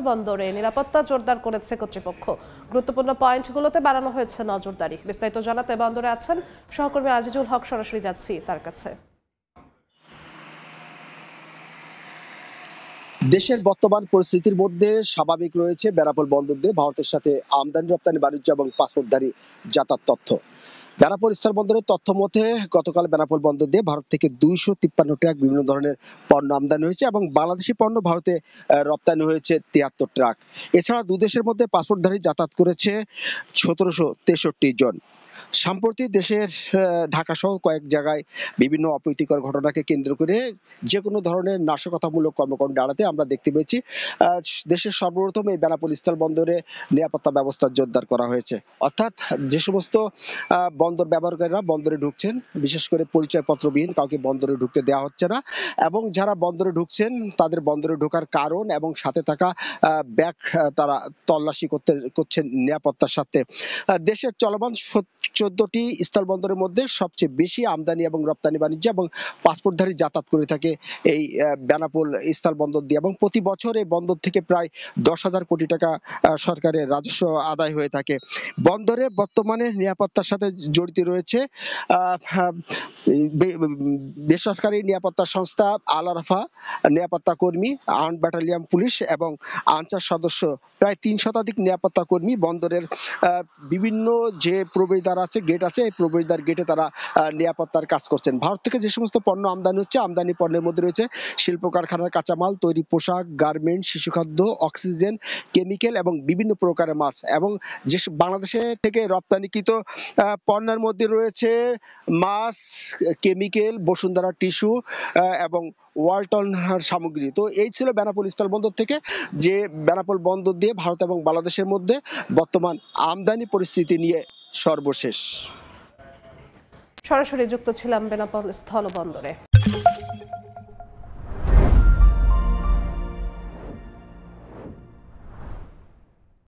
বন্দরে নিরাপত্তা জোরদার করেছে কর্তৃপক্ষ। গুরুত্বপূর্ণ পয়েন্টগুলোতে বাড়ানো হয়েছে নজরদারি। বিস্তারিত জানাতে বন্দরে আছেন সহকর্মী আজিজুল হক, সরাসরি যাচ্ছি তার কাছে। দেশের বর্তমান পরিস্থিতির মধ্যে স্বাভাবিক রয়েছে বেনাপোল বন্দর দিয়ে ভারতের সাথে আমদানি রপ্তানি বাণিজ্য এবং পাসপোর্টধারী যাতায়াত তথ্য। বেনাপোল স্থল বন্দরের তথ্য মতে গতকাল বেনাপোল বন্দর দিয়ে ভারত থেকে 253 ট্রাক বিভিন্ন ধরনের পণ্য আমদানি হয়েছে এবং বাংলাদেশি পণ্য ভারতে রপ্তানি হয়েছে 73 ট্রাক। এছাড়া দুদেশের মধ্যে পাসপোর্টধারী যাতায়াত করেছে 1763 জন। সম্প্রতি দেশের ঢাকা সহ কয়েক জায়গায় বিভিন্ন অপ্রীতিকর ঘটনাকে কেন্দ্র করে যে কোনো ধরনের নাশকতামূলক কর্মকাণ্ড এড়াতে আমরা দেখতে পেয়েছি দেশের সর্বপ্রথম এই বেনাপোল স্থল বন্দরে নিরাপত্তা ব্যবস্থা জোরদার করা হয়েছে। অর্থাৎ যে সমস্ত বন্দর ব্যবহারকারীরা বন্দরে ঢুকছেন, বিশেষ করে পরিচয়পত্রবিহীন কাউকে বন্দরে ঢুকতে দেওয়া হচ্ছে না, এবং যারা বন্দরে ঢুকছেন তাদের বন্দরে ঢোকার কারণ এবং সাথে থাকা ব্যাগ তারা তল্লাশি করছেন নিরাপত্তার সাথে। দেশের চলমান 14টি স্থল বন্দরের মধ্যে সবচেয়ে বেশি আমদানি এবং রপ্তানি বাণিজ্য এবং পাসপোর্টধারী যাতায়াত করে থাকে এই বেনাপোল স্থল বন্দর দিয়ে, এবং প্রতি বছর এই বন্দর থেকে প্রায় 10,000 কোটি টাকা সরকারের রাজস্ব আদায় হয়ে থাকে। বন্দরে বর্তমানে নিরাপত্তার সাথে জড়িত রয়েছে বেসরকারি নিরাপত্তা সংস্থা আল আরাফা নিরাপত্তা কর্মী, আর্মড ব্যাটালিয়ন পুলিশ এবং আনসার সদস্য প্রায় 3 শতাধিক নিরাপত্তা কর্মী বন্দরের বিভিন্ন যে প্রবেশদ্বার আছে, গেট আছে, এই প্রবেশদ্বার গেটে তারা নিরাপত্তার কাজ করছেন। ভারত থেকে যে সমস্ত পণ্য আমদানি হচ্ছে, আমদানি পণ্যের মধ্যে রয়েছে শিল্প কারখানার কাঁচামাল, তৈরি পোশাক, গার্মেন্টস, শিশুখাদ্য, অক্সিজেন, কেমিক্যাল এবং বিভিন্ন প্রকারের মাছ। এবং যে বাংলাদেশে থেকে রপ্তানিকৃত পণ্যের মধ্যে রয়েছে মাছ, কেমিক্যাল, বসুন্ধরা টিস্যু এবং ওয়ালটন সামগ্রী। তো এই ছিল বেনাপোল স্থল বন্দর থেকে, যে বেনাপোল বন্দর দিয়ে ভারত এবং বাংলাদেশের মধ্যে বর্তমান আমদানি পরিস্থিতি নিয়ে সর্বশেষ। সরাসরি যুক্ত ছিলাম বেনাপোল স্থল বন্দরে।